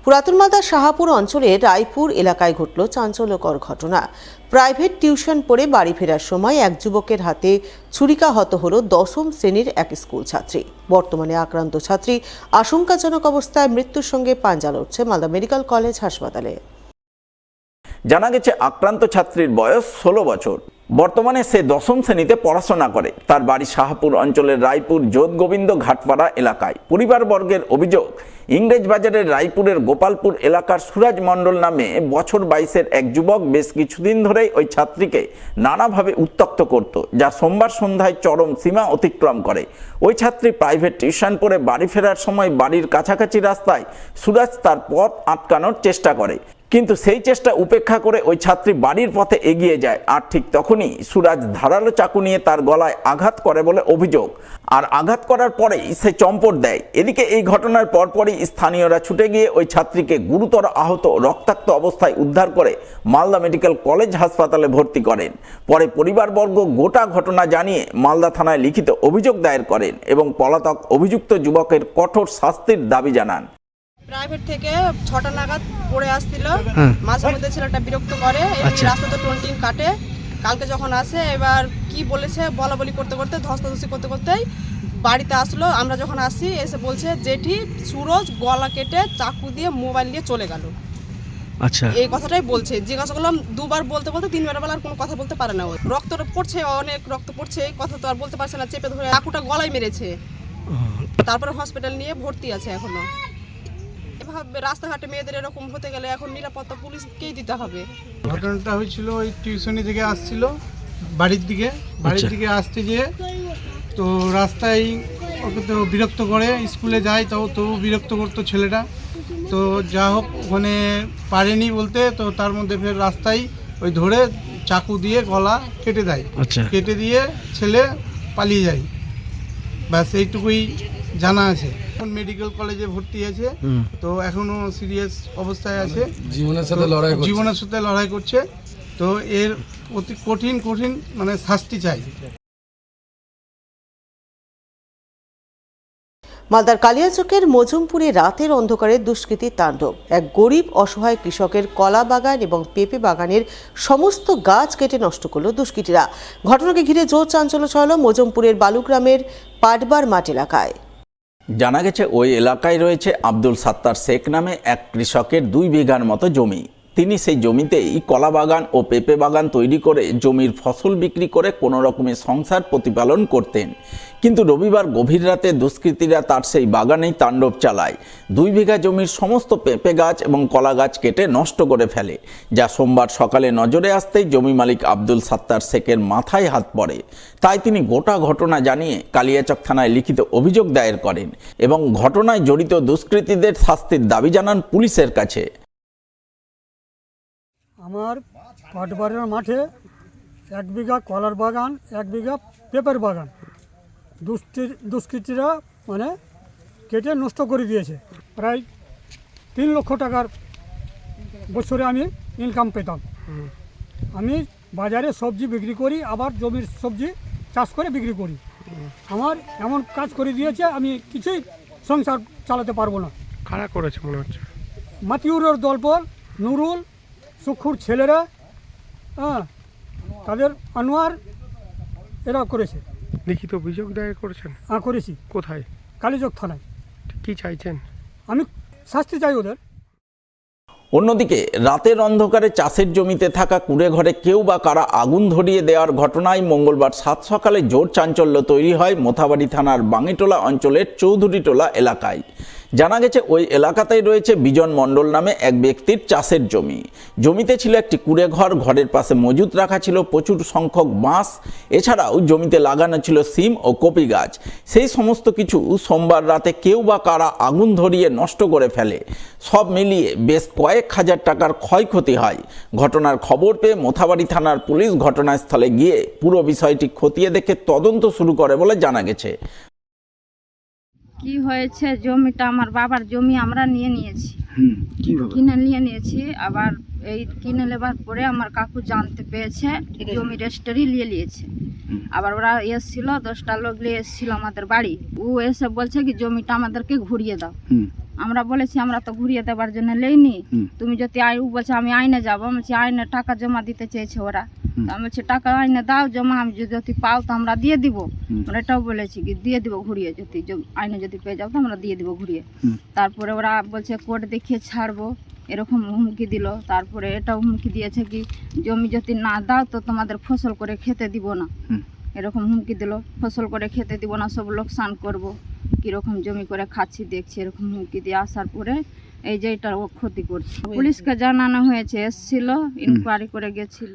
পুরাতন মালদার শাহাপুর অঞ্চলের রায়পুর এলাকায় ঘটল চাঞ্চল্যকর ঘটনা। প্রাইভেট টিউশন পড়ে বাড়ি ফেরার সময় এক যুবকের হাতে ছুরিকাহত হল 10ম শ্রেণীর এক স্কুল ছাত্রী। বর্তমানে আক্রান্ত ছাত্রী আশঙ্কাজনক অবস্থায় মৃত্যুর সঙ্গে পাঞ্জা লড়ছে মালদা মেডিকেল কলেজ হাসপাতালে। জানা গেছে আক্রান্ত ছাত্রীর বয়স 16 বছর। বর্তমানে সে 10ম শ্রেণীতে পড়াশোনা করে। তার বাড়ি শাহাপুর অঞ্চলের রায়পুর যোধগোবিন্দ ঘাটপাড়া এলাকায়। পরিবারবর্গের অভিযোগ, ইংরেজ বাজারের রায়পুরের গোপালপুর এলাকার সুরাজ মণ্ডল নামে বছর 22-এর এক যুবক বেশ কিছুদিন ধরেই ওই ছাত্রীকে নানাভাবে উত্ত্যক্ত করত, যা সোমবার সন্ধ্যায় চরম সীমা অতিক্রম করে। ওই ছাত্রী প্রাইভেট টিউশন পড়ে বাড়ি ফেরার সময় বাড়ির কাছাকাছি রাস্তায় সুরাজ তার পথ আটকানোর চেষ্টা করে, কিন্তু সেই চেষ্টা উপেক্ষা করে ওই ছাত্রী বাড়ির পথে এগিয়ে যায়। আর ঠিক তখনই সুরাজ ধারালো চাকু নিয়ে তার গলায় আঘাত করে বলে অভিযোগ। আর আঘাত করার পরেই সে চম্পট দেয়। এদিকে এই ঘটনার পরপরই স্থানীয়রা ছুটে গিয়ে ওই ছাত্রীকে গুরুতর আহত রক্তাক্ত অবস্থায় উদ্ধার করে মালদা মেডিকেল কলেজ হাসপাতালে ভর্তি করেন। পরে পরিবারবর্গ গোটা ঘটনা জানিয়ে মালদা থানায় লিখিত অভিযোগ দায়ের করেন এবং পলাতক অভিযুক্ত যুবকের কঠোর শাস্তির দাবি জানান। প্রাইভেট থেকে 6টা নাগাদ পড়ে আসছিল, মাঝে মধ্যে ছেলেটা বিরক্ত করে, রাস্তাতে টোনটিং কাটে। কালকে যখন আসে এবার কি বলেছে বলা বলি করতে করতে ধস্তাধস্তি করতে করতেই বাড়িতে আসলো। আমরা যখন আসি এসে বলছে জেঠি সুরজ গলা কেটে চাকু দিয়ে মোবাইল নিয়ে চলে গেল। আচ্ছা, এই কথাটাই বলছে। জিজ্ঞাসা করলাম দুবার বলতে বলতে 3বার বেলা আর কোনো কথা বলতে পারে না। ওই রক্ত পড়ছে, অনেক রক্ত পড়ছে, কথা তো আর বলতে পারছে না, চেপে ধরে চাকুটা গলায় মেরেছে। তারপরে হসপিটাল নিয়ে ভর্তি আছে এখনো। রাস্তাঘাটে মেয়েদের এরকম হতে গেলে এখন নিরাপত্তা পুলিশকেই দিতে হবে। ঘটনাটা হয়েছিল ওই টিউশনি থেকে আসছিল বাড়ির দিকে আসতে গিয়ে তো রাস্তায় ওকে তো বিরক্ত করে, স্কুলে যায় তো বিরক্ত করতো ছেলেটা। তো যা হোক ওখানে পারেনি বলতে, তো তার মধ্যে ফের রাস্তায় ওই ধরে চাকু দিয়ে গলা কেটে দেয়। কেটে দিয়ে ছেলে পালিয়ে যায়। ব্যাস এইটুকুই জানা আছে। এখন মেডিকেল কলেজে ভর্তি আছে, তো এখনো সিরিয়াস অবস্থায় আছে, জীবনের সাথে লড়াই করছে। তো এর অতি কঠিন মানে শাস্তি চাই। মালদার কালিয়াচকের মজুমপুরে রাতের অন্ধকারে দুষ্কৃতির তাণ্ডব। এক গরিব অসহায় কৃষকের কলা বাগান এবং পেঁপে বাগানের সমস্ত গাছ কেটে নষ্ট করল দুষ্কৃতীরা। ঘটনাকে ঘিরে জোর চাঞ্চল্য ছড়ালো মজুমপুরের বালুগ্রামের পাটবার মাঠ এলাকায়। জানা গেছে ওই এলাকায় রয়েছে আব্দুল সাত্তার শেখ নামে এক কৃষকের 2 বিঘার মতো জমি। তিনি সেই জমিতেই কলা বাগান ও পেঁপে বাগান তৈরি করে জমির ফসল বিক্রি করে কোনো রকমের সংসার প্রতিপালন করতেন। কিন্তু রবিবার গভীর রাতে দুষ্কৃতীরা তার সেই বাগানেই তাণ্ডব চালায়। 2 বিঘা জমির সমস্ত পেঁপে গাছ এবং কলা গাছ কেটে নষ্ট করে ফেলে, যা সোমবার সকালে নজরে আসতেই জমি মালিক আব্দুল সাত্তার শেখের মাথায় হাত পড়ে। তাই তিনি গোটা ঘটনা জানিয়ে কালিয়াচক থানায় লিখিত অভিযোগ দায়ের করেন এবং ঘটনায় জড়িত দুষ্কৃতীদের শাস্তির দাবি জানান পুলিশের কাছে। আমার পাটবাড়ির মাঠে 1 বিঘা কলার বাগান, 1 বিঘা পেঁপের বাগান দুষ্কৃতীরা মানে কেটে নষ্ট করে দিয়েছে। প্রায় 3 লক্ষ টাকার বছরে আমি ইনকাম পেতাম। আমি বাজারে সবজি বিক্রি করি, আবার জমির সবজি চাষ করে বিক্রি করি। আমার এমন কাজ করে দিয়েছে, আমি কিছুই সংসার চালাতে পারবো না। খারাপ করেছে মনে হচ্ছে। মাতিউরের দলপল, নুরুল, সুখুর ছেলেরা, তাদের আনোয়ার এরা করেছে। লিখিত অভিযোগ দায়ের করেছেন? করেছি। কোথায়? কালীচক থানায়। কি চাইছেন? আমি শাস্তি চাই ওদের। অন্যদিকে রাতের অন্ধকারে চাষের জমিতে থাকা কুড়ে ঘরে কেউ বা কারা আগুন ধরিয়ে দেওয়ার ঘটনায় মঙ্গলবার 7 সকালে জোর চাঞ্চল্য তৈরি হয় মোথাবাড়ি থানার বাঙিটোলা অঞ্চলের চৌধুরীটোলা এলাকায়। জানা গেছে ওই এলাকাতেই রয়েছে বিজন মণ্ডল নামে এক ব্যক্তির চাষের জমি। জমিতে ছিল একটি কুড়ে ঘর, ঘরের পাশে মজুত রাখা ছিল প্রচুর সংখ্যক বাঁশ। এছাড়াও জমিতে লাগানো ছিল সিম ও কপি গাছ। সেই সমস্ত কিছু সোমবার রাতে কেউ বা কারা আগুন ধরিয়ে নষ্ট করে ফেলে। সব মিলিয়ে বেশ কয়েক হাজার টাকার ক্ষয়ক্ষতি হয়। ঘটনার খবর পেয়ে মোথাবাড়ি থানার পুলিশ ঘটনাস্থলে গিয়ে পুরো বিষয়টি খতিয়ে দেখে তদন্ত শুরু করে বলে জানা গেছে। কি হয়েছে, জমিটা আমার বাবার জমি আমরা নিয়ে নিয়েছি, কিনে নিয়েছি। আবার এই কিনে নেবার পরে আমার কাকু জানতে পেয়েছে, জমি রেজিস্ট্রি নিয়েছে। আবার ওরা এসেছিল, 10টা লোক নিয়ে এসেছিল আমাদের বাড়ি। ও এসে বলছে কি জমিটা আমাদেরকে ঘুরিয়ে দাও। আমরা বলেছি আমরা তো ঘুরিয়ে দেওয়ার জন্য লেইনি, তুমি যদি ও বলছে আমি আইনে যাবো, আমি বলছি আইনে টাকা জমা দিতে চেয়েছে ওরা, তো আমি বলছি টাকা আইনে দাও জমা, আমি যদি পাও তো আমরা দিয়ে দিব, আমরা এটাও বলেছি কি দিয়ে দিব ঘুরিয়ে, যদি আইনে যদি পেয়ে যাও তো আমরা দিয়ে দিব ঘুরিয়ে। তারপরে ওরা বলছে কোর্ট দেখিয়ে ছাড়বো, এরকম হুমকি দিল। তারপরে এটাও হুমকি দিয়েছে কি জমি যদি না দাও তো তোমাদের ফসল করে খেতে দিব না, এরকম হুমকি দিল, ফসল করে খেতে দিব না, সব লোকসান করব, কিরকম জমি করে খাচ্ছি দেখছি, এরকম হুমকি দিয়ে আসার পরে এই যে এটা ও ক্ষতি করছে। পুলিশকে জানানো হয়েছে, এসছিল, ইনকোয়ারি করে গেছিল।